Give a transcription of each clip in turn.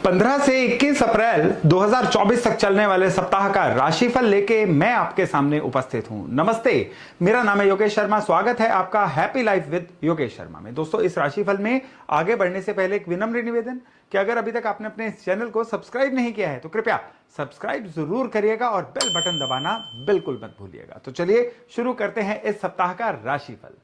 15 से 21 अप्रैल 2024 तक चलने वाले सप्ताह का राशिफल लेके मैं आपके सामने उपस्थित हूं। नमस्ते, मेरा नाम है योगेश शर्मा। स्वागत है आपका happy life with Yogesh Sharma में। दोस्तों, इस राशिफल में आगे बढ़ने से पहले एक विनम्र निवेदन कि अगर अभी तक आपने अपने इस चैनल को सब्सक्राइब नहीं किया है तो कृपया सब्सक्राइब जरूर करिएगा और बेल बटन दबाना बिल्कुल मत भूलिएगा। तो चलिए शुरू करते हैं इस सप्ताह का राशिफल।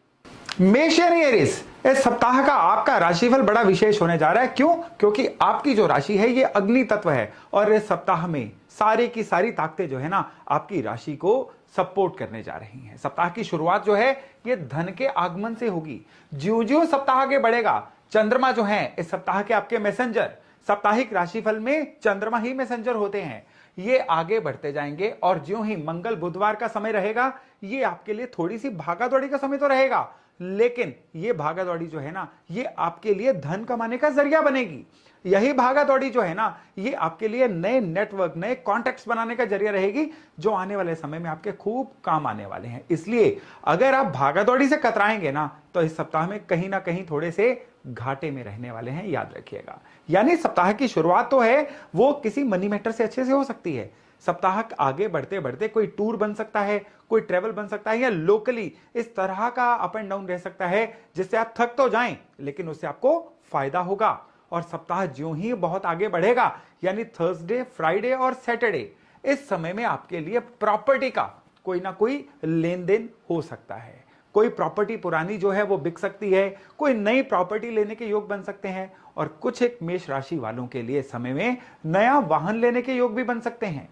मेष यानी एरीज, इस सप्ताह का आपका राशिफल बड़ा विशेष होने जा रहा है। क्यों? क्योंकि आपकी जो राशि है ये अग्नि तत्व है और इस सप्ताह में सारी की सारी ताकतें जो है ना आपकी राशि को सपोर्ट करने जा रही हैं। सप्ताह की शुरुआत जो है ये धन के आगमन से होगी। ज्यों-ज्यों सप्ताह आगे बढ़ेगा, चंद्रमा जो है इस सप्ताह के आपके मैसेंजर, साप्ताहिक राशिफल में चंद्रमा ही मैसेंजर होते हैं, ये आगे बढ़ते जाएंगे और ज्यों ही मंगल बुधवार का समय रहेगा, ये आपके लिए थोड़ी सी भागादौड़ी का समय तो रहेगा, लेकिन ये भागादौड़ी जो है ना ये आपके लिए धन कमाने का जरिया बनेगी। यही भागादौड़ी जो है ना ये आपके लिए नए नेटवर्क, नए कॉन्टैक्ट्स बनाने का जरिया रहेगी, जो आने वाले समय में आपके खूब काम आने वाले हैं। इसलिए अगर आप भागादौड़ी से कतराएंगे ना तो इस सप्ताह में कहीं ना कहीं थोड़े से घाटे में रहने वाले हैं, याद रखिएगा। यानी सप्ताह की शुरुआत तो है वो किसी मनी मैटर से अच्छे से हो सकती है। सप्ताह आगे बढ़ते बढ़ते कोई टूर बन सकता है, कोई ट्रेवल बन सकता है, या लोकली इस तरह का अप एंड डाउन रह सकता है जिससे आप थक तो जाएं लेकिन उससे आपको फायदा होगा। और सप्ताह ज्यों ही बहुत आगे बढ़ेगा यानी थर्सडे, फ्राइडे और सैटरडे, इस समय में आपके लिए प्रॉपर्टी का कोई ना कोई लेन देन हो सकता है। कोई प्रॉपर्टी पुरानी जो है वो बिक सकती है, कोई नई प्रॉपर्टी लेने के योग बन सकते हैं और कुछ एक मेष राशि वालों के लिए समय में नया वाहन लेने के योग भी बन सकते हैं।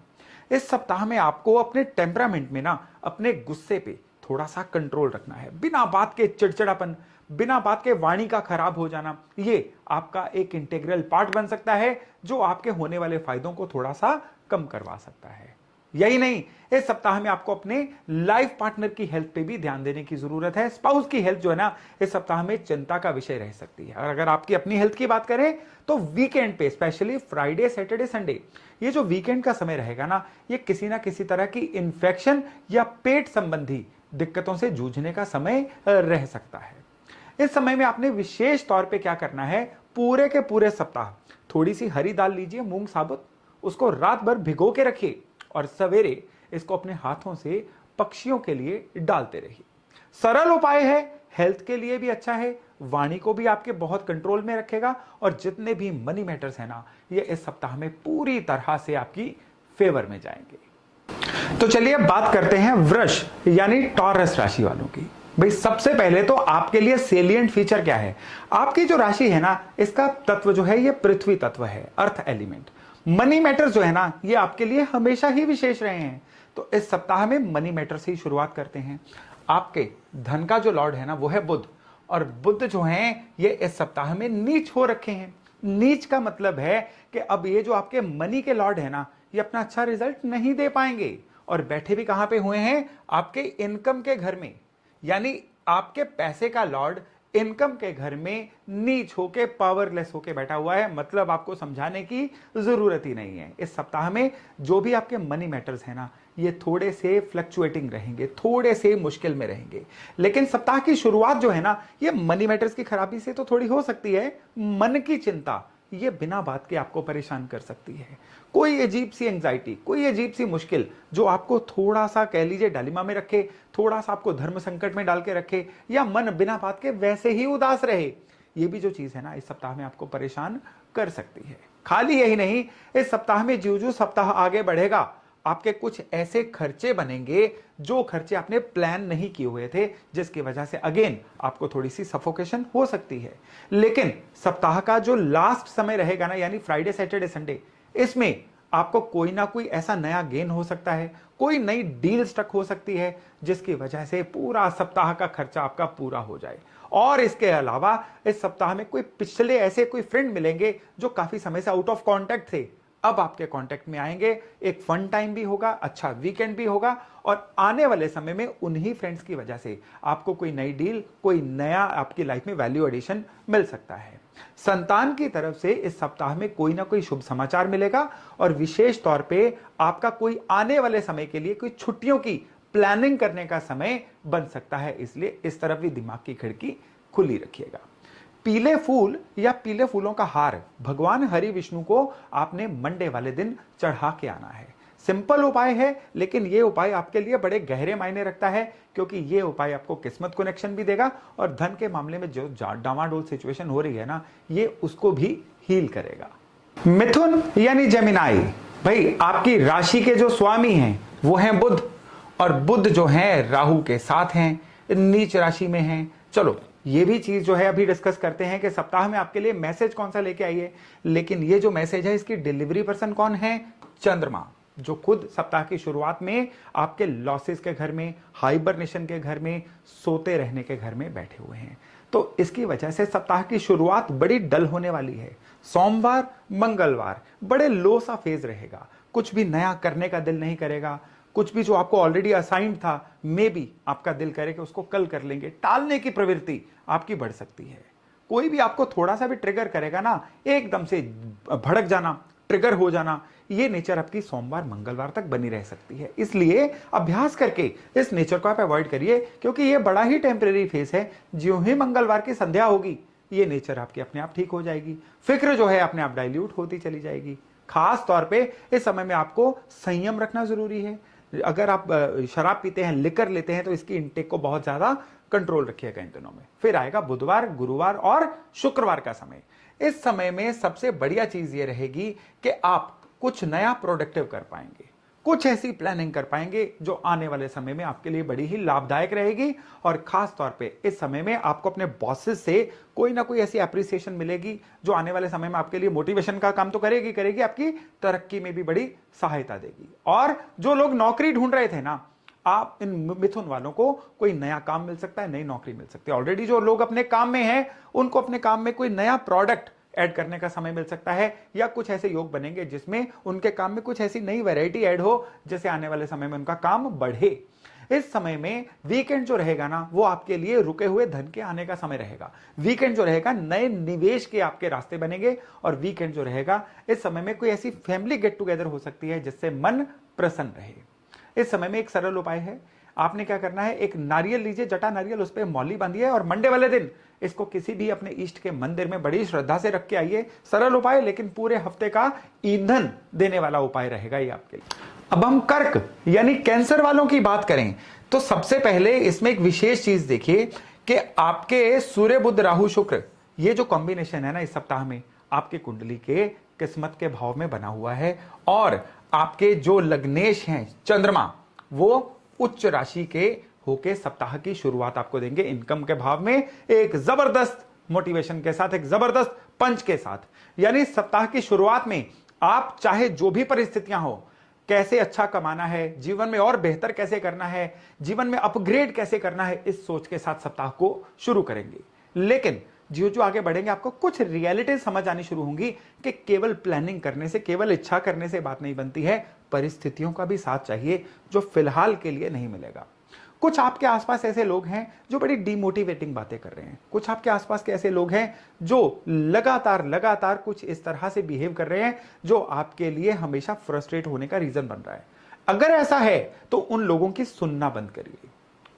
इस सप्ताह में आपको अपने टेम्परामेंट में ना अपने गुस्से पे थोड़ा सा कंट्रोल रखना है। बिना बात के चिड़चिड़ापन, बिना बात के वाणी का खराब हो जाना, ये आपका एक इंटीग्रल पार्ट बन सकता है जो आपके होने वाले फायदों को थोड़ा सा कम करवा सकता है। यही नहीं, इस सप्ताह में आपको अपने लाइफ पार्टनर की हेल्थ पे भी ध्यान देने की जरूरत है। स्पाउस की हेल्थ जो है ना इस सप्ताह में चिंता का विषय रह सकती है। और अगर आपकी अपनी हेल्थ की बात करें तो वीकेंड पे, स्पेशली फ्राइडे, सैटरडे, संडे, ये जो वीकेंड का समय रहेगा ना ये किसी ना किसी तरह की इंफेक्शन या पेट संबंधी दिक्कतों से जूझने का समय रह सकता है। इस समय में आपने विशेष तौर पे क्या करना है, पूरे के पूरे सप्ताह थोड़ी सी हरी दाल लीजिए, मूंग साबुत, उसको रात भर भिगो के रखिए और सवेरे इसको अपने हाथों से पक्षियों के लिए डालते रहिए। सरल उपाय है, हेल्थ के लिए भी अच्छा है, वाणी को भी आपके बहुत कंट्रोल में रखेगा और जितने भी मनी मैटर्स है ना ये इस सप्ताह में पूरी तरह से आपकी फेवर में जाएंगे। तो चलिए बात करते हैं वृष यानी टॉरस राशि वालों की। भाई सबसे पहले तो आपके लिए सेलिएंट फीचर क्या है, आपकी जो राशि है ना इसका तत्व जो है ये पृथ्वी तत्व है, अर्थ एलिमेंट। मनी मैटर्स जो है ना ये आपके लिए हमेशा ही विशेष रहे हैं। तो इस सप्ताह में मनी मैटर से ही शुरुआत करते हैं। आपके धन का जो लॉर्ड है ना वो है बुध, और बुध जो हैं ये इस सप्ताह में नीच हो रखे हैं। नीच का मतलब है कि अब ये जो आपके मनी के लॉर्ड है ना ये अपना अच्छा रिजल्ट नहीं दे पाएंगे, और बैठे भी कहां पे हुए हैं, आपके इनकम के घर में। यानी आपके पैसे का लॉर्ड इनकम के घर में नीच होके, पावरलेस होके बैठा हुआ है। मतलब आपको समझाने की जरूरत ही नहीं है। इस सप्ताह में जो भी आपके मनी मैटर्स है ना ये थोड़े से फ्लक्चुएटिंग रहेंगे, थोड़े से मुश्किल में रहेंगे। लेकिन सप्ताह की शुरुआत जो है ना ये मनी मैटर्स की खराबी से तो थोड़ी हो सकती है। मन की चिंता ये बिना बात के आपको परेशान कर सकती है। कोई अजीब सी एंजाइटी, कोई अजीब सी मुश्किल जो आपको थोड़ा सा कह लीजिए डायलेमा में रखे, थोड़ा सा आपको धर्म संकट में डाल के रखे, या मन बिना बात के वैसे ही उदास रहे, ये भी जो चीज है ना इस सप्ताह में आपको परेशान कर सकती है। खाली यही नहीं, इस सप्ताह में ज्यों-ज्यों सप्ताह आगे बढ़ेगा आपके कुछ ऐसे खर्चे बनेंगे जो खर्चे आपने प्लान नहीं किए हुए थे, जिसकी वजह से अगेन आपको थोड़ी सी सफोकेशन हो सकती है। लेकिन सप्ताह का जो लास्ट समय रहेगा ना यानी फ्राइडे, सैटरडे, संडे, इसमें आपको कोई ना कोई ऐसा नया गेन हो सकता है, कोई नई डील स्टक हो सकती है जिसकी वजह से पूरा सप्ताह का खर्चा आपका पूरा हो जाए। और इसके अलावा इस सप्ताह में कोई पिछले ऐसे कोई फ्रेंड मिलेंगे जो काफी समय से आउट ऑफ कॉन्टैक्ट थे, अब आपके कांटेक्ट में आएंगे। एक फन टाइम भी होगा, अच्छा वीकेंड भी होगा, और आने वाले समय में उन्हीं फ्रेंड्स की वजह से आपको कोई नई डील, कोई नया आपकी लाइफ में वैल्यू एडिशन मिल सकता है। संतान की तरफ से इस सप्ताह में कोई ना कोई शुभ समाचार मिलेगा, और विशेष तौर पे आपका कोई आने वाले समय के लिए कोई छुट्टियों की प्लानिंग करने का समय बन सकता है। इसलिए इस तरफ भी दिमाग की खिड़की खुली रखिएगा। पीले फूल या पीले फूलों का हार भगवान हरि विष्णु को आपने मंडे वाले दिन चढ़ा के आना है। सिंपल उपाय है, लेकिन यह उपाय आपके लिए बड़े गहरे मायने रखता है, क्योंकि यह उपाय आपको किस्मत कनेक्शन भी देगा और धन के मामले में जो डामाडोल सिचुएशन हो रही है ना, ये उसको भी हील करेगा। मिथुन यानी जेमिनाई, भाई आपकी राशि के जो स्वामी हैं वो हैं बुध, और बुध जो है राहु के साथ हैं, नीच राशि में हैं। चलो ये भी चीज जो है अभी डिस्कस करते हैं कि सप्ताह में आपके लिए मैसेज कौन सा लेके आई है। लेकिन ये जो मैसेज है इसकी डिलीवरी पर्सन कौन है? चंद्रमा, जो खुद सप्ताह की शुरुआत में आपके लॉसेस के घर में, हाइबरनेशन के घर में, सोते रहने के घर में बैठे हुए हैं। तो इसकी वजह से सप्ताह की शुरुआत बड़ी डल होने वाली है। सोमवार मंगलवार बड़े लो सा फेज रहेगा, कुछ भी नया करने का दिल नहीं करेगा। कुछ भी जो आपको ऑलरेडी असाइंड था, मे बी आपका दिल करे कि उसको कल कर लेंगे, टालने की प्रवृत्ति आपकी बढ़ सकती है। कोई भी आपको थोड़ा सा भी ट्रिगर करेगा ना, एकदम से भड़क जाना, ट्रिगर हो जाना, ये नेचर आपकी सोमवार मंगलवार तक बनी रह सकती है। इसलिए अभ्यास करके इस नेचर को आप अवॉइड करिए, क्योंकि ये बड़ा ही टेम्परेरी फेस है। ज्यों ही मंगलवार की संध्या होगी, ये नेचर आपकी अपने आप ठीक हो जाएगी। फिक्र जो है अपने आप डाइल्यूट होती चली जाएगी। खास तौर पे इस समय में आपको संयम रखना जरूरी है। अगर आप शराब पीते हैं, लिकर लेते हैं, तो इसकी इंटेक को बहुत ज्यादा कंट्रोल रखिएगा इन दिनों में। फिर आएगा बुधवार, गुरुवार और शुक्रवार का समय। इस समय में सबसे बढ़िया चीज ये रहेगी कि आप कुछ नया प्रोडक्टिव कर पाएंगे, कुछ ऐसी प्लानिंग कर पाएंगे जो आने वाले समय में आपके लिए बड़ी ही लाभदायक रहेगी। और खास तौर पे इस समय में आपको अपने बॉसेस से कोई ना कोई ऐसी एप्रिसिएशन मिलेगी जो आने वाले समय में आपके लिए मोटिवेशन का काम तो करेगी, आपकी तरक्की में भी बड़ी सहायता देगी। और जो लोग नौकरी ढूंढ रहे थे ना, आप इन मिथुन वालों को कोई नया काम मिल सकता है, नई नौकरी मिल सकती है। ऑलरेडी जो लोग अपने काम में हैं, उनको अपने काम में कोई नया प्रोडक्ट ऐड करने का समय मिल सकता है, या कुछ ऐसे योग बनेंगे जिसमें उनके काम में कुछ ऐसी नई वैरायटी ऐड हो, जैसे आने वाले समय में उनका काम बढ़े। इस समय में वीकेंड जो रहेगा ना, वो आपके लिए रुके हुए धन के आने का समय रहेगा। वीकेंड जो रहेगा नए निवेश के आपके रास्ते बनेंगे। और वीकेंड जो रहेगा, इस समय में कोई ऐसी फैमिली गेट टुगेदर हो सकती है जिससे मन प्रसन्न रहे। इस समय में एक सरल उपाय है, आपने क्या करना है, एक नारियल लीजिए, जटा नारियल, उस पर मौली बांधिए और मंडे वाले दिन इसको किसी भी अपने इष्ट के मंदिर में बड़ी श्रद्धा से रख के आइए। सरल उपाय, लेकिन पूरे हफ्ते का ईंधन देने वाला उपाय रहेगा ये आपके लिए। अब हम कर्क यानी कैंसर वालों की बात करें तो सबसे पहले इसमें एक विशेष चीज देखिए कि आपके सूर्य बुध राहु शुक्र, ये जो कॉम्बिनेशन है ना इस सप्ताह में आपके कुंडली के किस्मत के भाव में बना हुआ है। और आपके जो लग्नेश हैं चंद्रमा, वो उच्च राशि के होके सप्ताह की शुरुआत आपको देंगे इनकम के भाव में, एक जबरदस्त मोटिवेशन के साथ, एक जबरदस्त पंच के साथ। यानी सप्ताह की शुरुआत में आप चाहे जो भी परिस्थितियां हो, कैसे अच्छा कमाना है, जीवन में और बेहतर कैसे करना है, जीवन में अपग्रेड कैसे करना है, इस सोच के साथ सप्ताह को शुरू करेंगे। लेकिन जो जो आगे बढ़ेंगे आपको कुछ रियलिटी समझ आनी शुरू होंगी कि केवल प्लानिंग करने से, केवल इच्छा करने से बात नहीं बनती है, परिस्थितियों का भी साथ चाहिए जो फिलहाल के लिए नहीं मिलेगा। कुछ आपके आसपास ऐसे लोग हैं जो बड़ी डिमोटिवेटिंग बातें कर रहे हैं। कुछ आपके आसपास के ऐसे लोग हैं जो लगातार कुछ इस तरह से बिहेव कर रहे हैं जो आपके लिए हमेशा फ्रस्ट्रेट होने का रीजन बन रहा है। अगर ऐसा है तो उन लोगों की सुनना बंद करिए।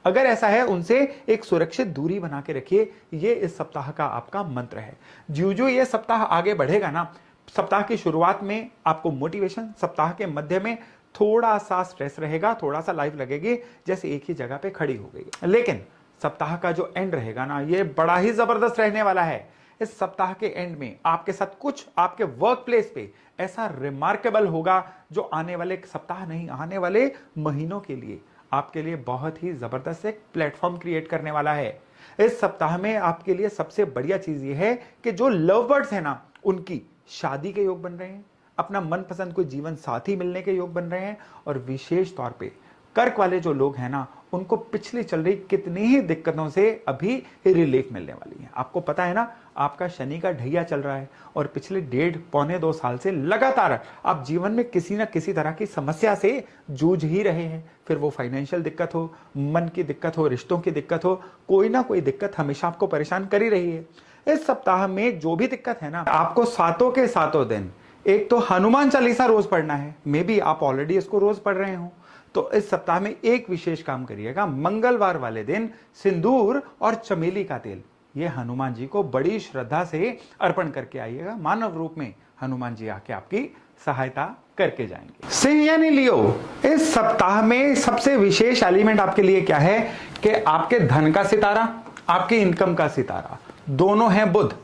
अगर ऐसा है, उनसे एक सुरक्षित दूरी बना के रखिए। ये इस सप्ताह का आपका मंत्र है। जो ये सप्ताह आगे बढ़ेगा ना, सप्ताह की शुरुआत में आपको मोटिवेशन, सप्ताह के मध्य में थोड़ा सा स्ट्रेस रहेगा, थोड़ा सा लाइफ लगेगी जैसे एक ही जगह पे खड़ी हो गई। लेकिन सप्ताह का जो एंड रहेगा ना, ये बड़ा ही जबरदस्त रहने वाला है। इस सप्ताह के एंड में आपके साथ कुछ आपके वर्क प्लेस पे ऐसा रिमार्केबल होगा जो आने वाले सप्ताह नहीं, आने वाले महीनों के लिए आपके लिए बहुत ही जबरदस्त एक प्लेटफॉर्म क्रिएट करने वाला है। इस सप्ताह में आपके लिए सबसे बढ़िया चीज ये है कि जो लव बर्ड्स है ना, उनकी शादी के योग बन रहे हैं, अपना मनपसंद कोई जीवन साथी मिलने के योग बन रहे हैं। और विशेष तौर पे कर्क वाले जो लोग हैं ना, उनको पिछली चल रही कितनी ही दिक्कतों से अभी रिलीफ मिलने वाली है। आपको पता है ना, आपका शनि का ढैया चल रहा है और पिछले 1.5-2 साल से लगातार आप जीवन में किसी ना किसी तरह की समस्या से जूझ ही रहे हैं। फिर वो फाइनेंशियल दिक्कत हो, मन की दिक्कत हो, रिश्तों की दिक्कत हो, कोई ना कोई दिक्कत हमेशा आपको परेशान कर ही रही है। इस सप्ताह में जो भी दिक्कत है ना, आपको सातों के सातों दिन एक तो हनुमान चालीसा रोज पढ़ना है। मे बी आप ऑलरेडी इसको रोज पढ़ रहे हो, तो इस सप्ताह में एक विशेष काम करिएगा। मंगलवार वाले दिन सिंदूर और चमेली का तेल ये हनुमान जी को बड़ी श्रद्धा से अर्पण करके आइएगा। मानव रूप में हनुमान जी आके आपकी सहायता करके जाएंगे। सिंह यानी लियो, इस सप्ताह में सबसे विशेष एलिमेंट आपके लिए क्या है कि आपके धन का सितारा, आपके इनकम का सितारा दोनों हैं बुध,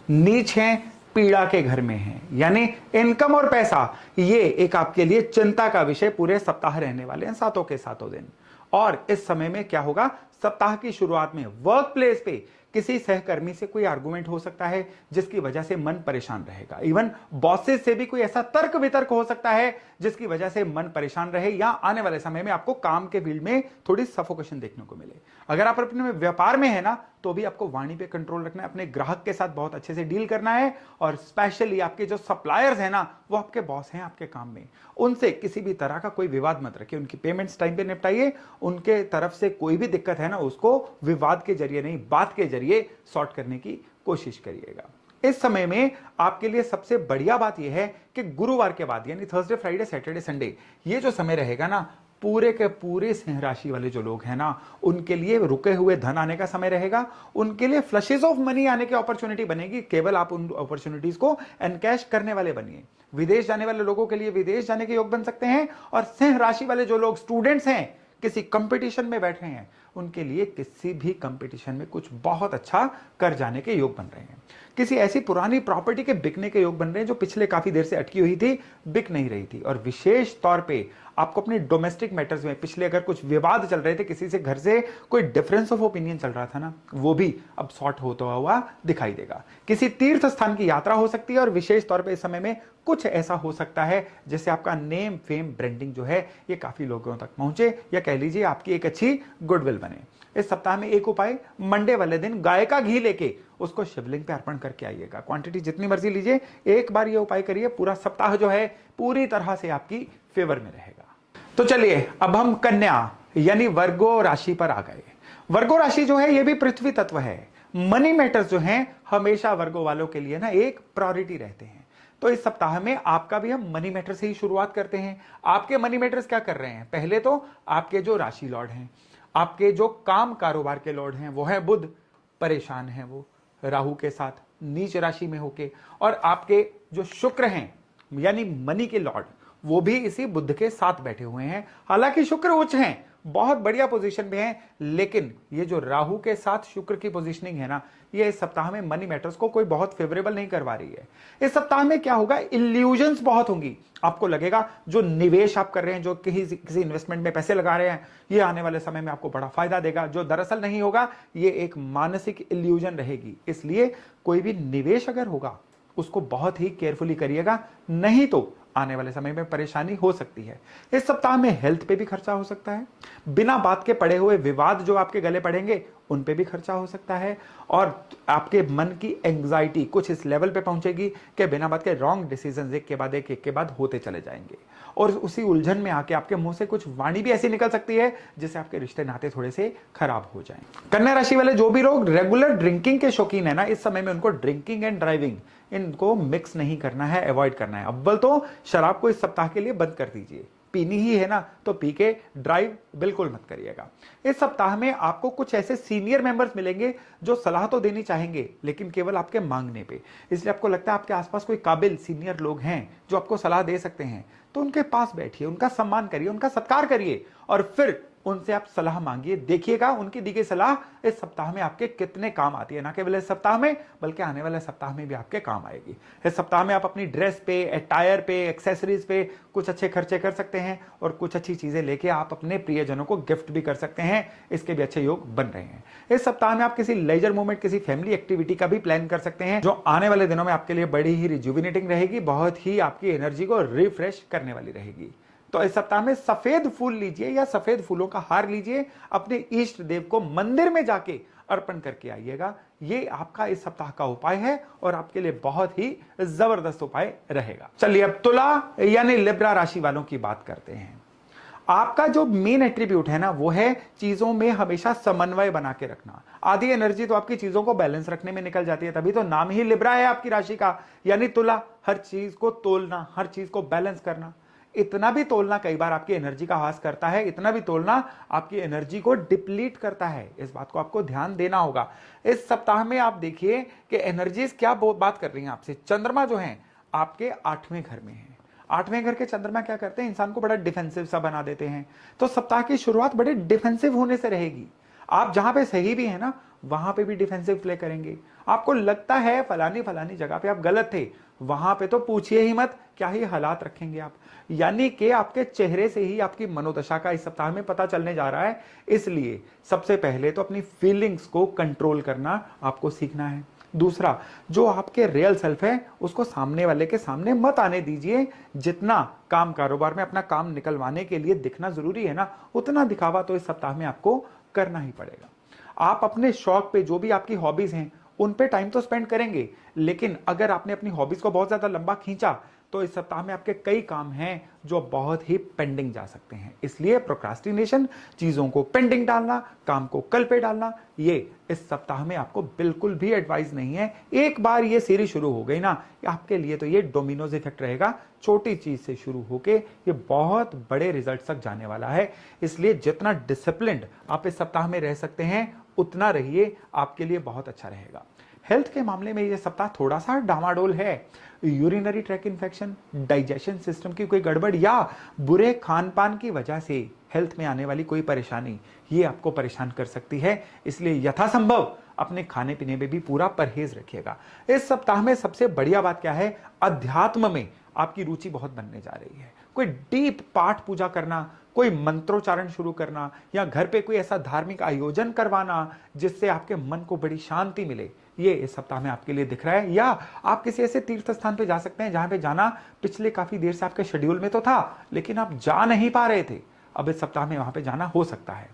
नीच हैं, पीड़ा के घर में हैं, यानी इनकम और पैसा ये एक आपके लिए चिंता का विषय पूरे सप्ताह रहने वाले हैं, सातों के सातों दिन। और इस समय में क्या होगा, सप्ताह की शुरुआत में वर्क प्लेस पे किसी सहकर्मी से कोई आर्गुमेंट हो सकता है जिसकी वजह से मन परेशान रहेगा। इवन बॉसेस से भी कोई ऐसा तर्क वितर्क हो सकता है जिसकी वजह से मन परेशान रहे, या आने वाले समय में आपको काम के फील्ड में थोड़ी सफोकेशन देखने को मिले। अगर आप अपने व्यापार में है ना, तो भी आपको वाणी पे कंट्रोल रखना है, अपने ग्राहक के साथ बहुत अच्छे से डील करना है। और स्पेशली आपके जो सप्लायर्स हैं ना, वो आपके बॉस हैं आपके काम में, उनसे किसी भी तरह का कोई विवाद मत रखिए, उनकी पेमेंट्स टाइम पे निपटाइए। उनके तरफ से कोई भी दिक्कत है ना, उसको विवाद के जरिए नहीं, बात के जरिए सॉर्ट करने की कोशिश करिएगा। इस समय में आपके लिए सबसे बढ़िया बात यह है कि गुरुवार के बाद यानी थर्सडे, फ्राइडे, सैटरडे, संडे ये जो समय रहेगा ना, पूरे के पूरे सिंह राशि वाले जो लोग हैं ना, उनके लिए रुके हुए धन आने का समय रहेगा। उनके लिए फ्लशेस ऑफ मनी आने की अपॉर्चुनिटी बनेगी। केवल आप उन अपॉर्चुनिटीज को एनकैश करने वाले बनिए। विदेश जाने वाले लोगों के लिए विदेश जाने के योग बन सकते हैं। और सिंह राशि वाले जो लोग स्टूडेंट्स हैं, किसी कंपटीशन में बैठे हैं, उनके लिए किसी भी कंपटीशन में कुछ बहुत अच्छा कर जाने के योग बन रहे हैं। किसी ऐसी पुरानी प्रॉपर्टी के बिकने के योग बन रहे हैं जो पिछले काफी देर से अटकी हुई थी, बिक नहीं रही थी। और विशेष तौर पे आपको अपने डोमेस्टिक मैटर्स में पिछले अगर कुछ विवाद चल रहे थे, किसी से घर से कोई डिफरेंस ऑफ ओपिनियन चल रहा था ना, वो भी अब सॉर्ट होता हुआ दिखाई देगा। किसी तीर्थ स्थान की यात्रा हो सकती है। और विशेष तौर पे इस समय में कुछ ऐसा हो सकता है जिससे आपका नेम, फेम, ब्रांडिंग जो है ये काफी लोगों तक पहुंचे, या कह लीजिए आपकी एक अच्छी गुडविल बने। इस सप्ताह में एक उपाय, मंडे वाले दिन गाय का घी लेके उसको शिवलिंग पे अर्पण करके आइएगा। क्वांटिटी जितनी मर्जी लीजिए, एक बार ये उपाय करिए, पूरा सप्ताह जो है पूरी तरह से आपकी फेवर में रहेगा। तो चलिए अब हम कन्या यानी वर्गो राशि पर आ गए। वर्गो राशि जो है ये भी पृथ्वी तत्व है। मनी मैटर्स जो हैं हमेशा वर्गो वालों के लिए ना एक प्रायोरिटी रहते हैं। तो इस सप्ताह में आपका भी हम मनी मैटर से ही शुरुआत करते हैं। आपके मनी मैटर्स क्या कर रहे हैं? पहले तो आपके जो राशि लॉर्ड हैं, आपके जो काम कारोबार के लॉर्ड हैं, वो है बुध, परेशान है वो राहु के साथ नीच राशि में होके। और आपके जो शुक्र हैं यानी मनी के लॉर्ड, वो भी इसी बुध के साथ बैठे हुए हैं। हालांकि शुक्र उच्च हैं, बहुत बढ़िया पोजीशन में है, लेकिन ये जो राहु के साथ शुक्र की पोजीशनिंग है ना, ये इस सप्ताह में मनी मैटर्स को कोई बहुत फेवरेबल नहीं करवा रही है। इस सप्ताह में क्या होगा, इल्यूजन्स बहुत होंगी। आपको लगेगा जो निवेश आप कर रहे हैं, जो किसी इन्वेस्टमेंट में पैसे लगा रहे हैं, ये आने वाले समय में आपको बड़ा फायदा देगा, जो दरअसल नहीं होगा। ये एक मानसिक इल्यूजन रहेगी। इसलिए कोई भी निवेश अगर होगा उसको बहुत ही केयरफुली करिएगा, नहीं तो आने वाले समय में परेशानी हो सकती है। इस सप्ताह में हेल्थ पे भी खर्चा हो सकता है। बिना बात के पड़े हुए विवाद जो आपके गले पड़ेंगे, उन पे भी खर्चा हो सकता है। और आपके मन की एंग्जाइटी कुछ इस लेवल पे पहुंचेगी कि बिना बात के रॉन्ग डिसीजन एक के बाद होते चले जाएंगे। और उसी उलझन में आके आपके मुंह से कुछ वाणी भी ऐसी निकल सकती है जिससे आपके रिश्ते नाते थोड़े से खराब हो जाएं। कन्या राशि वाले जो भी लोग रेगुलर ड्रिंकिंग के शौकीन है ना, इस समय में उनको ड्रिंकिंग एंड ड्राइविंग इनको मिक्स नहीं करना है, अवॉइड करना है। अव्वल तो शराब को इस सप्ताह के लिए बंद कर दीजिए। पीनी ही है ना, तो पी के ड्राइव बिल्कुल मत करिएगा। इस सप्ताह में आपको कुछ ऐसे सीनियर मेंबर्स मिलेंगे जो सलाह तो देनी चाहेंगे, लेकिन केवल आपके मांगने पे। इसलिए आपको लगता है आपके आसपास कोई काबिल सीनियर लोग हैं जो आपको सलाह दे सकते हैं, तो उनके पास बैठिए, उनका सम्मान करिए, उनका सत्कार करिए, और फिर उनसे आप सलाह मांगिए। देखिएगा उनकी दी गई सलाह इस सप्ताह में आपके कितने काम आती है। ना केवल इस सप्ताह में, बल्कि आने वाले सप्ताह में भी आपके काम आएगी। इस सप्ताह में आप अपनी ड्रेस पे, अटायर पे, एक्सेसरीज पे कुछ अच्छे खर्चे कर सकते हैं, और कुछ अच्छी चीजें लेके आप अपने प्रियजनों को गिफ्ट भी कर सकते हैं। इसके भी अच्छे योग बन रहे हैं। इस सप्ताह में आप किसी लेजर मूवमेंट, किसी फैमिली एक्टिविटी का भी प्लान कर सकते हैं, जो आने वाले दिनों में आपके लिए बड़ी ही रिजुविनेटिंग रहेगी, बहुत ही आपकी एनर्जी को रिफ्रेश करने वाली रहेगी। तो इस सप्ताह में सफेद फूल लीजिए या सफेद फूलों का हार लीजिए, अपने इष्ट देव को मंदिर में जाके अर्पण करके आइएगा। ये आपका इस सप्ताह का उपाय है और आपके लिए बहुत ही जबरदस्त उपाय रहेगा। चलिए अब तुला यानी लिब्रा राशि वालों की बात करते हैं। आपका जो मेन एट्रीब्यूट है ना, वो है चीजों में हमेशा समन्वय बना के रखना। आधी एनर्जी तो आपकी चीजों को बैलेंस रखने में निकल जाती है, तभी तो नाम ही लिब्रा है आपकी राशि का, यानी तुला। हर चीज को तोलना, हर चीज को बैलेंस करना। इतना भी तोलना कई बार आपकी एनर्जी का ह्रास करता है, इतना भी तोलना आपकी एनर्जी को डिप्लीट करता है। इस बात को आपको ध्यान देना होगा। इस सप्ताह में आप देखिए कि एनर्जीज क्या बात कर रही हैं आपसे। चंद्रमा जो है आपके 8वें घर में है। 8वें घर के चंद्रमा क्या करते हैं, इंसान को बड़ा डिफेंसिव सा बना देते हैं। तो सप्ताह की शुरुआत बड़े डिफेंसिव होने से रहेगी। आप जहां पे सही भी है ना, वहां पे भी डिफेंसिव प्ले करेंगे। आपको लगता है फलानी फलानी जगह पे आप गलत थे, वहां पे तो पूछिए ही मत क्या ही हालात रखेंगे आप। यानी कि आपके चेहरे से ही आपकी मनोदशा का इस सप्ताह में पता चलने जा रहा है। इसलिए सबसे पहले तो अपनी फीलिंग्स को कंट्रोल करना आपको सीखना है। दूसरा, जो आपके रियल सेल्फ है उसको सामने वाले के सामने मत आने दीजिए। जितना काम कारोबार में अपना काम निकलवाने के लिए दिखना जरूरी है ना, उतना दिखावा तो इस सप्ताह में आपको करना ही पड़ेगा। आप अपने शौक पे, जो भी आपकी हॉबीज हैं, उन पे टाइम तो स्पेंड करेंगे, लेकिन अगर आपने अपनी हॉबीज को बहुत ज्यादा लंबा खींचा तो इस सप्ताह में आपके कई काम हैं जो बहुत ही पेंडिंग जा सकते हैं। इसलिए प्रोक्रास्टिनेशन, चीजों को पेंडिंग डालना, काम को कल पे डालना, ये इस सप्ताह में आपको बिल्कुल भी एडवाइस नहीं है। एक बार ये सीरीज शुरू हो गई ना, आपके लिए तो ये डोमिनोज इफेक्ट रहेगा। छोटी चीज से शुरू होके ये बहुत बड़े रिजल्ट तक जाने वाला है। इसलिए जितना डिसिप्लिन्ड आप इस सप्ताह में रह सकते हैं उतना रहिए, आपके लिए बहुत अच्छा रहेगा। हेल्थ के मामले में ये सप्ताह थोड़ा सा डामाडोल है। Urinary track infection, digestion system की कोई गड़बड़ या बुरे खान पान की वजह से हेल्थ में आने वाली कोई परेशानी, ये आपको परेशान कर सकती है। इसलिए यथासंभव अपने खाने पीने में भी पूरा परहेज रखिएगा। इस सप्ताह में सबसे बढ़िया बात क्या है, अध्यात्म में आपकी रुचि बहुत बनने जा रही है। कोई डीप पाठ पूजा करना, कोई मंत्रोच्चारण शुरू करना, या घर पे कोई ऐसा धार्मिक आयोजन करवाना जिससे आपके मन को बड़ी शांति मिले, ये इस सप्ताह में आपके लिए दिख रहा है। या आप किसी ऐसे तीर्थ स्थान पे जा सकते हैं जहां पे जाना पिछले काफी देर से आपके शेड्यूल में तो था, लेकिन आप जा नहीं पा रहे थे। अब इस सप्ताह में वहां पे जाना हो सकता है।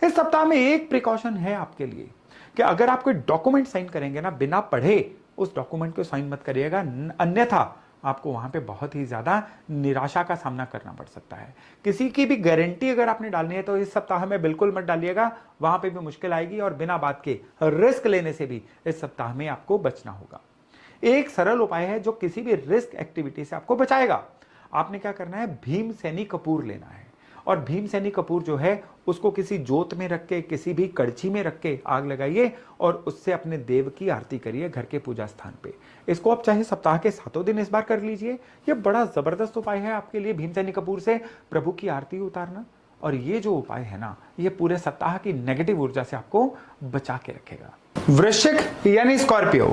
इस सप्ताह में एक प्रिकॉशन है आपके लिए कि अगर आप कोई डॉक्यूमेंट साइन करेंगे ना, बिना पढ़े उस डॉक्यूमेंट को साइन मत करिएगा, अन्यथा आपको वहां पे बहुत ही ज्यादा निराशा का सामना करना पड़ सकता है। किसी की भी गारंटी अगर आपने डालनी है तो इस सप्ताह में बिल्कुल मत डालिएगा, वहां पे भी मुश्किल आएगी और बिना बात के रिस्क लेने से भी इस सप्ताह में आपको बचना होगा। एक सरल उपाय है जो किसी भी रिस्क एक्टिविटी से आपको बचाएगा। आपने क्या करना है, भीमसेनी कपूर लेना है, और भीमसेनी कपूर जो है उसको किसी जोत में रख के, किसी भी कड़छी में रख के आग लगाइए और उससे अपने देव की आरती करिए घर के पूजा स्थान पे। इसको आप चाहे सप्ताह के 7 दिन इस बार कर लीजिए। ये बड़ा जबरदस्त उपाय है आपके लिए, भीमसेनी कपूर से प्रभु की आरती उतारना। और ये जो उपाय है ना, ये पूरे सप्ताह की नेगेटिव ऊर्जा से आपको बचा के रखेगा। वृश्चिक यानी स्कॉर्पियो,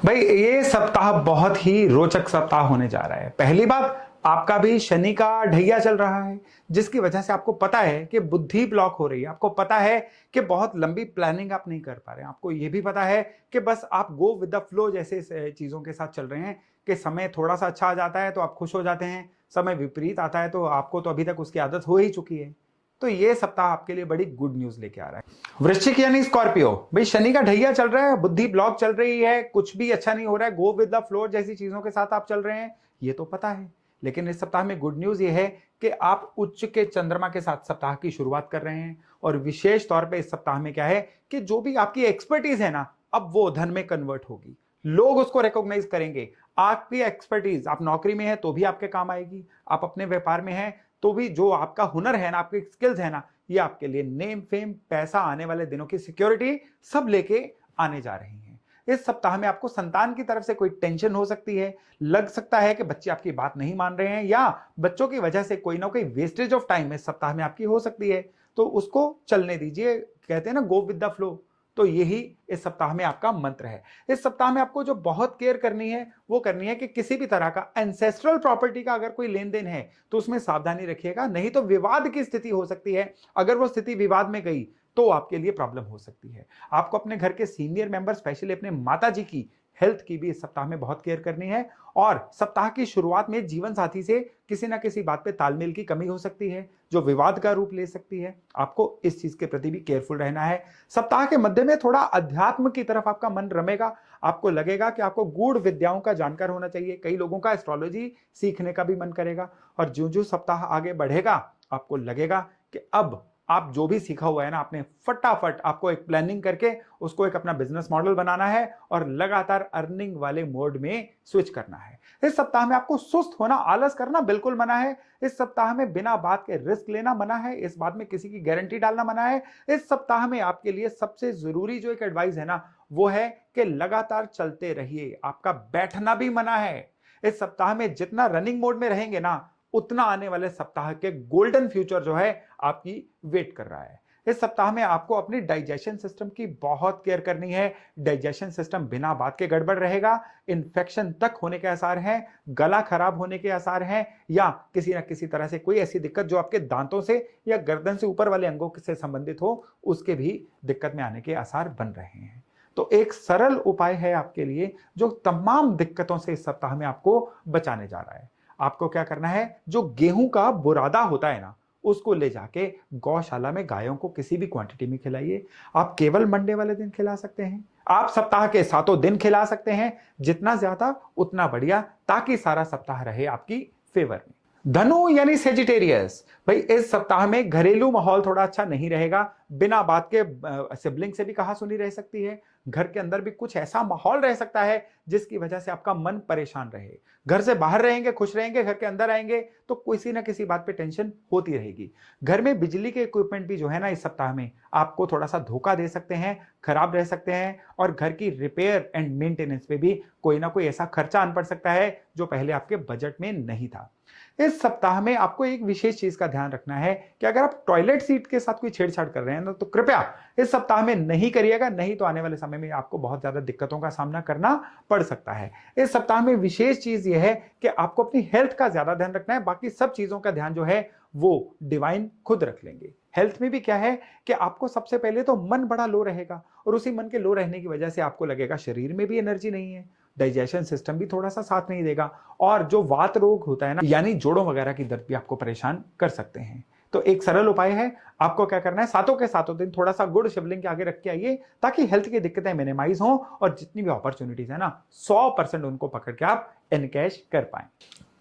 भाई ये सप्ताह बहुत ही रोचक सप्ताह होने जा रहा है। पहली बात, आपका भी शनि का ढैया चल रहा है, जिसकी वजह से आपको पता है कि बुद्धि ब्लॉक हो रही है। आपको पता है कि बहुत लंबी प्लानिंग आप नहीं कर पा रहे हैं। आपको यह भी पता है कि बस आप गो विद द फ्लो जैसे चीजों के साथ चल रहे हैं कि समय थोड़ा सा अच्छा आ जाता है तो आप खुश हो जाते हैं, समय विपरीत आता है तो आपको तो अभी तक उसकी आदत हो ही चुकी है। तो ये सप्ताह आपके लिए बड़ी गुड न्यूज लेके आ रहा है। वृश्चिक यानी स्कॉर्पियो, भाई शनि का ढैया चल रहा है, बुद्धि ब्लॉक चल रही है, कुछ भी अच्छा नहीं हो रहा है, गो विद द फ्लो जैसी चीजों के साथ आप चल रहे हैं, ये तो पता है। लेकिन इस सप्ताह में गुड न्यूज ये है कि आप उच्च के चंद्रमा के साथ सप्ताह की शुरुआत कर रहे हैं। और विशेष तौर पे इस सप्ताह में क्या है कि जो भी आपकी एक्सपर्टीज है ना, अब वो धन में कन्वर्ट होगी, लोग उसको रिकॉग्नाइज करेंगे। आपकी एक्सपर्टीज, आप नौकरी में है तो भी आपके काम आएगी, आप अपने व्यापार में है तो भी जो आपका हुनर है ना, आपकी स्किल्स है ना, ये आपके लिए नेम फेम, पैसा, आने वाले दिनों की सिक्योरिटी सब लेके आने जा रही है। इस सप्ताह में आपको संतान की तरफ से कोई टेंशन हो सकती है, लग सकता है कि बच्चे आपकी बात नहीं मान रहे हैं, या बच्चों की वजह से कोई ना कोई वेस्टेज ऑफ टाइम इस सप्ताह में आपकी हो सकती है, तो उसको चलने दीजिए। कहते हैं ना, गो विद द फ्लो, तो यही इस सप्ताह में आपका मंत्र है। इस सप्ताह में आपको जो बहुत केयर करनी है वो करनी है कि किसी भी तरह का एंसेस्ट्रल प्रॉपर्टी का अगर कोई लेन देन है तो उसमें सावधानी रखिएगा, नहीं तो विवाद की स्थिति हो सकती है। अगर वो स्थिति विवाद में गई तो आपके लिए प्रॉब्लम हो सकती है। आपको अपने घर के सीनियर मेंबर, स्पेशली अपने माता जी की हेल्थ की भी इस सप्ताह में बहुत केयर करनी है। और सप्ताह की शुरुआत में जीवन साथी से किसी ना किसी बात पे तालमेल की कमी हो सकती है जो विवाद का रूप ले सकती है। आपको इस चीज के प्रति भी केयरफुल रहना है। सप्ताह के मध्य में थोड़ा अध्यात्म की तरफ आपका मन रमेगा, आपको लगेगा कि आपको गूढ़ विद्याओं का जानकार होना चाहिए। कई लोगों का एस्ट्रोलॉजी सीखने का भी मन करेगा। और जो जो सप्ताह आगे बढ़ेगा आपको लगेगा कि अब आप जो भी सीखा हुआ है ना, आपने फटाफट आपको एक प्लानिंग करके उसको एक अपना बिजनेस मॉडल बनाना है और लगातार अर्निंग वाले मोड में स्विच करना है। इस सप्ताह में आपको सुस्त होना, आलस करना बिल्कुल मना है। इस सप्ताह में बिना बात के रिस्क लेना मना है। इस बात में किसी की गारंटी डालना मना है। इस सप्ताह में आपके लिए सबसे जरूरी जो एक एडवाइस है ना, वो है कि लगातार चलते रहिए। आपका बैठना भी मना है। इस सप्ताह में जितना रनिंग मोड में रहेंगे ना, उतना आने वाले सप्ताह के गोल्डन फ्यूचर जो है आपकी वेट कर रहा है। इस सप्ताह में आपको अपनी डाइजेशन सिस्टम की बहुत केयर करनी है। डाइजेशन सिस्टम बिना बात के गड़बड़ रहेगा, इन्फेक्शन तक होने के आसार हैं, गला खराब होने के आसार हैं, या किसी ना किसी तरह से कोई ऐसी दिक्कत जो आपके दांतों से या गर्दन से ऊपर वाले अंगों से संबंधित हो, उसके भी दिक्कत में आने के आसार बन रहे हैं। तो एक सरल उपाय है आपके लिए जो तमाम दिक्कतों से इस सप्ताह में आपको बचाने जा रहा है। आपको क्या करना है, जो गेहूं का बुरादा होता है ना, उसको ले जाके गौशाला में गायों को किसी भी क्वांटिटी में खिलाइए। आप केवल मंडे वाले दिन खिला सकते हैं, आप सप्ताह के 7 दिन खिला सकते हैं। जितना ज्यादा उतना बढ़िया, ताकि सारा सप्ताह रहे आपकी फेवर में। धनु यानी सेजिटेरियस, भाई इस सप्ताह में घरेलू माहौल थोड़ा अच्छा नहीं रहेगा। बिना बात के सिबलिंग से भी कहासुनी रह सकती है। घर के अंदर भी कुछ ऐसा माहौल रह सकता है जिसकी वजह से आपका मन परेशान रहे। घर से बाहर रहेंगे खुश रहेंगे, घर के अंदर आएंगे तो किसी ना किसी बात पे टेंशन होती रहेगी। घर में बिजली के इक्विपमेंट भी जो है ना, इस सप्ताह में आपको थोड़ा सा धोखा दे सकते हैं, खराब रह सकते हैं, और घर की रिपेयर एंड मेंटेनेंस पे भी कोई ना कोई ऐसा खर्चा आन पड़ सकता है जो पहले आपके बजट में नहीं था। इस सप्ताह में आपको एक विशेष चीज का ध्यान रखना है कि अगर आप टॉयलेट सीट के साथ कोई छेड़छाड़ कर रहे हैं ना, तो कृपया इस सप्ताह में नहीं करिएगा, नहीं तो आने वाले समय में आपको बहुत ज्यादा दिक्कतों का सामना करना पड़ सकता है। इस सप्ताह में विशेष चीज यह है कि आपको अपनी हेल्थ का ज्यादा ध्यान रखना है। बाकी सब चीजों का ध्यान जो है वो डिवाइन खुद रख लेंगे। हेल्थ में भी क्या है कि आपको सबसे पहले तो मन बड़ा लो रहेगा, और उसी मन के लो रहने की वजह से आपको लगेगा शरीर में भी एनर्जी नहीं है, डाइजेशन सिस्टम भी थोड़ा सा साथ नहीं देगा, और जो वात रोग होता है ना, यानी जोड़ों वगैरह की दर्द भी आपको परेशान कर सकते हैं। तो एक सरल उपाय है, आपको क्या करना है, 7 के 7 दिन थोड़ा सा गुड़ शिवलिंग के आगे रख के आइए, ताकि हेल्थ की दिक्कतें मिनिमाइज हों और जितनी भी अपॉर्चुनिटीज है ना, 100% उनको पकड़ के आप एनकैश कर पाए।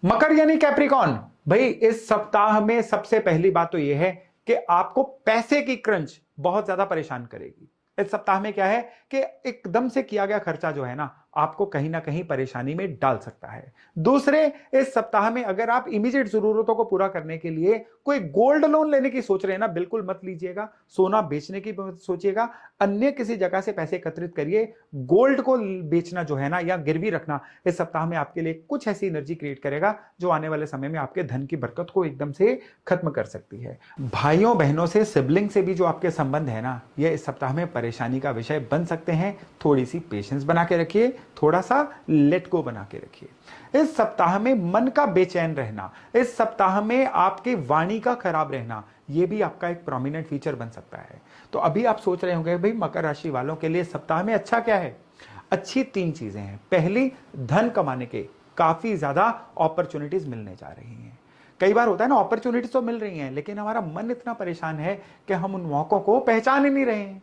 मकर यानी कैप्रिकॉन, भाई इस सप्ताह में सबसे पहली बात तो यह है कि आपको पैसे की क्रंच बहुत ज्यादा परेशान करेगी। इस सप्ताह में क्या है कि एकदम से किया गया खर्चा जो है ना, आपको कहीं ना कहीं परेशानी में डाल सकता है। दूसरे, इस सप्ताह में अगर आप इमीडिएट जरूरतों को पूरा करने के लिए कोई गोल्ड लोन लेने की सोच रहे हैं ना, बिल्कुल मत लीजिएगा। सोना बेचने की सोचिएगा, अन्य किसी जगह से पैसे एकत्रित करिए। गोल्ड को बेचना जो है ना, या गिरवी रखना, इस सप्ताह में आपके लिए कुछ ऐसी एनर्जी क्रिएट करेगा जो आने वाले समय में आपके धन की बरकत को एकदम से खत्म कर सकती है। भाइयों बहनों से, सिबलिंग से भी जो आपके संबंध है ना, ये इस सप्ताह में परेशानी का विषय बन सकते हैं। थोड़ी सी पेशेंस बना के रखिए, थोड़ा सा लेट गो बना के रखिए। इस सप्ताह में मन का बेचैन रहना, इस सप्ताह में आपकी वाणी का खराब रहना, यह भी आपका एक प्रोमिनेंट फीचर बन सकता है। तो अभी आप सोच रहे होंगे भाई मकर राशि वालों के लिए सप्ताह में अच्छा क्या है। अच्छी 3 चीजें हैं। पहली, धन कमाने के काफी ज्यादा अपॉर्चुनिटीज मिलने जा रही हैं। कई बार होता है ना, अपॉर्चुनिटीज तो मिल रही हैं, लेकिन हमारा मन इतना परेशान है कि हम उन मौकों को पहचान ही नहीं रहे हैं।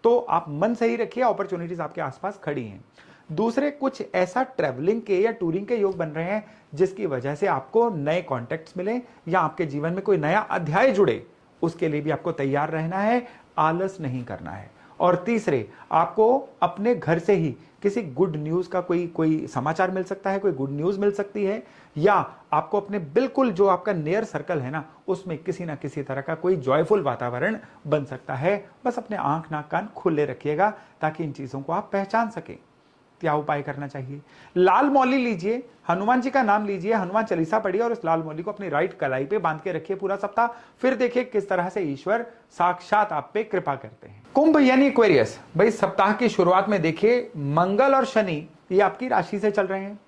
तो आप मन सही रखिए, अपॉर्चुनिटीज आपके आसपास खड़ी हैं। दूसरे, कुछ ऐसा ट्रैवलिंग के या टूरिंग के योग बन रहे हैं जिसकी वजह से आपको नए कॉन्टेक्ट्स मिले या आपके जीवन में कोई नया अध्याय जुड़े, उसके लिए भी आपको तैयार रहना है, आलस नहीं करना है। और तीसरे, आपको अपने घर से ही किसी गुड न्यूज का कोई समाचार मिल सकता है, कोई गुड न्यूज मिल सकती है, या आपको अपने बिल्कुल जो आपका नियर सर्कल है ना, उसमें किसी ना किसी तरह का कोई जॉयफुल वातावरण बन सकता है। बस अपने आंख नाक कान खुले रखिएगा ताकि इन चीजों को आप पहचान सकें। क्या उपाय करना चाहिए? लाल मौली लीजिए, हनुमान जी का नाम लीजिए, हनुमान चालीसा पढ़िए और उस लाल मौली को अपनी राइट कलाई पे बांध के रखिए पूरा सप्ताह। फिर देखिए किस तरह से ईश्वर साक्षात आप पे कृपा करते हैं। कुंभ यानी एक्वेरियस, भाई सप्ताह की शुरुआत में देखिए मंगल और शनि ये आपकी राशि से चल रहे हैं,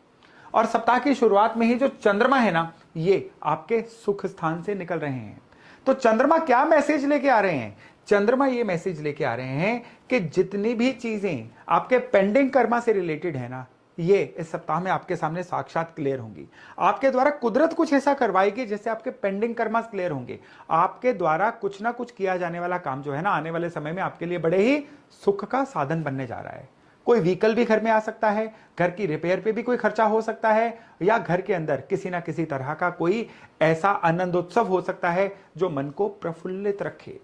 और सप्ताह की शुरुआत में ही जो चंद्रमा है ना, ये आपके सुख स्थान से निकल रहे हैं। तो चंद्रमा क्या मैसेज लेके आ रहे हैं? चंद्रमा ये मैसेज लेके आ रहे हैं कि जितनी भी चीजें आपके पेंडिंग कर्मा से रिलेटेड है ना, ये इस सप्ताह में आपके सामने साक्षात क्लियर होंगी। आपके द्वारा कुदरत कुछ ऐसा करवाएगी जिससे आपके पेंडिंग कर्मा क्लियर होंगे। आपके द्वारा कुछ ना कुछ किया जाने वाला काम जो है ना, आने वाले समय में आपके लिए बड़े ही सुख का साधन बनने जा रहा है। कोई व्हीकल भी घर में आ सकता है, घर की रिपेयर पे भी कोई खर्चा हो सकता है, या घर के अंदर किसी ना किसी तरह का कोई ऐसा आनंदोत्सव हो सकता है जो मन को प्रफुल्लित रखे।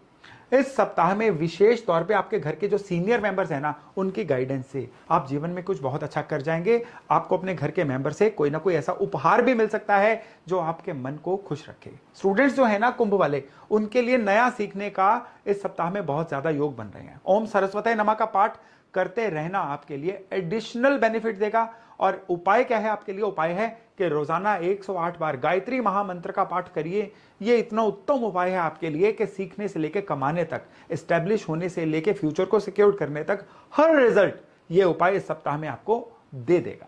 इस सप्ताह में विशेष तौर पे आपके घर के जो सीनियर मेंबर्स हैं ना, उनकी गाइडेंस से आप जीवन में कुछ बहुत अच्छा कर जाएंगे। आपको अपने घर के मेंबर से कोई ना कोई ऐसा उपहार भी मिल सकता है जो आपके मन को खुश रखे। स्टूडेंट्स जो है ना कुंभ वाले, उनके लिए नया सीखने का इस सप्ताह में बहुत ज्यादा योग बन रहे हैं। ओम सरस्वती नमः का पाठ करते रहना आपके लिए एडिशनल बेनिफिट देगा। और उपाय क्या है आपके लिए? उपाय है कि रोजाना 108 बार गायत्री महामंत्र का पाठ करिए। ये इतना उत्तम उपाय है आपके लिए कि सीखने से लेकर कमाने तक, एस्टेब्लिश होने से लेकर फ्यूचर को सिक्योर करने तक हर रिजल्ट ये उपाय इस सप्ताह में आपको दे देगा।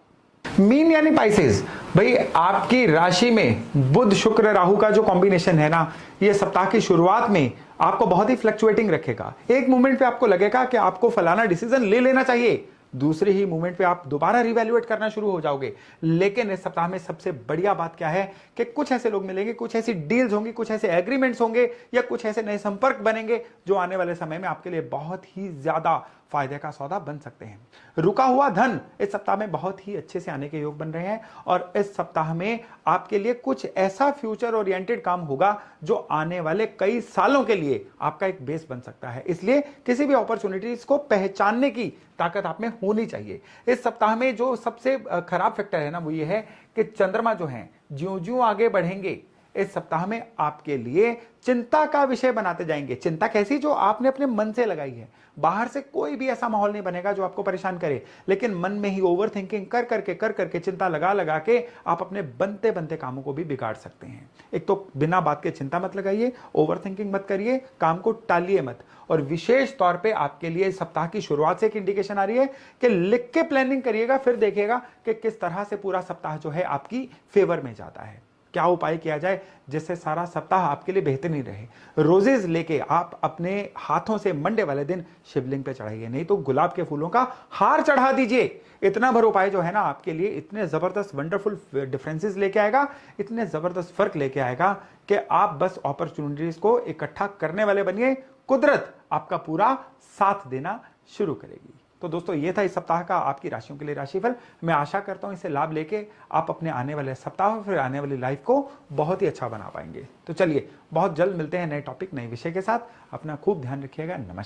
मीन यानी पाइसेस, भाई आपकी राशि में बुध शुक्र राहु का जो कॉम्बिनेशन है ना, ये सप्ताह की शुरुआत में आपको बहुत ही फ्लक्चुएटिंग रखेगा। एक मोमेंट पे आपको लगेगा कि आपको फलाना डिसीजन ले लेना चाहिए, दूसरे ही मोमेंट पे आप दोबारा रिवैल्यूएट करना शुरू हो जाओगे। लेकिन इस सप्ताह में सबसे बढ़िया बात क्या है कि कुछ ऐसे लोग मिलेंगे, कुछ ऐसी डील्स होंगी, कुछ ऐसे एग्रीमेंट्स होंगे या कुछ ऐसे नए संपर्क बनेंगे जो आने वाले समय में आपके लिए बहुत ही ज्यादा फायदे का सौदा बन सकते हैं। रुका हुआ धन इस सप्ताह में बहुत ही अच्छे से आने के योग बन रहे हैं और इस सप्ताह में आपके लिए कुछ ऐसा फ्यूचर ओरिएंटेड काम होगा जो आने वाले कई सालों के लिए आपका एक बेस बन सकता है। इसलिए किसी भी अपॉर्चुनिटीज को पहचानने की ताकत आप में होनी चाहिए। इस सप्ताह में जो सबसे खराब फैक्टर है ना, वो ये है कि चंद्रमा जो है ज्यों-ज्यों आगे बढ़ेंगे इस सप्ताह में आपके लिए चिंता का विषय बनाते जाएंगे। चिंता कैसी? जो आपने अपने मन से लगाई है। बाहर से कोई भी ऐसा माहौल नहीं बनेगा जो आपको परेशान करे, लेकिन मन में ही ओवर थिंकिंग कर करके चिंता लगा लगा के आप अपने बनते बनते कामों को भी बिगाड़ सकते हैं। एक तो बिना बात के चिंता मत लगाइए, ओवर थिंकिंग मत करिए, काम को टालिए मत। और विशेष तौर पे आपके लिए सप्ताह की शुरुआत से एक इंडिकेशन आ रही है कि लिख के प्लानिंग करिएगा, फिर देखिएगा कि किस तरह से पूरा सप्ताह जो है आपकी फेवर में जाता है। क्या उपाय किया जाए जिससे सारा सप्ताह आपके लिए बेहतरीन रहे? रोजेज लेके आप अपने हाथों से मंडे वाले दिन शिवलिंग पे चढ़ाइए, नहीं तो गुलाब के फूलों का हार चढ़ा दीजिए। इतना भर उपाय जो है ना आपके लिए इतने जबरदस्त वंडरफुल डिफरेंसेस लेके आएगा, इतने जबरदस्त फर्क लेके आएगा कि आप बस अपॉर्चुनिटीज को इकट्ठा करने वाले बनिए। कुदरत आपका पूरा साथ देना शुरू करेगी। तो दोस्तों, ये था इस सप्ताह का आपकी राशियों के लिए राशिफल। मैं आशा करता हूं इसे लाभ लेके आप अपने आने वाले सप्ताह फिर आने वाली लाइफ को बहुत ही अच्छा बना पाएंगे। तो चलिए, बहुत जल्द मिलते हैं नए टॉपिक नए विषय के साथ। अपना खूब ध्यान रखिएगा। नमस्कार।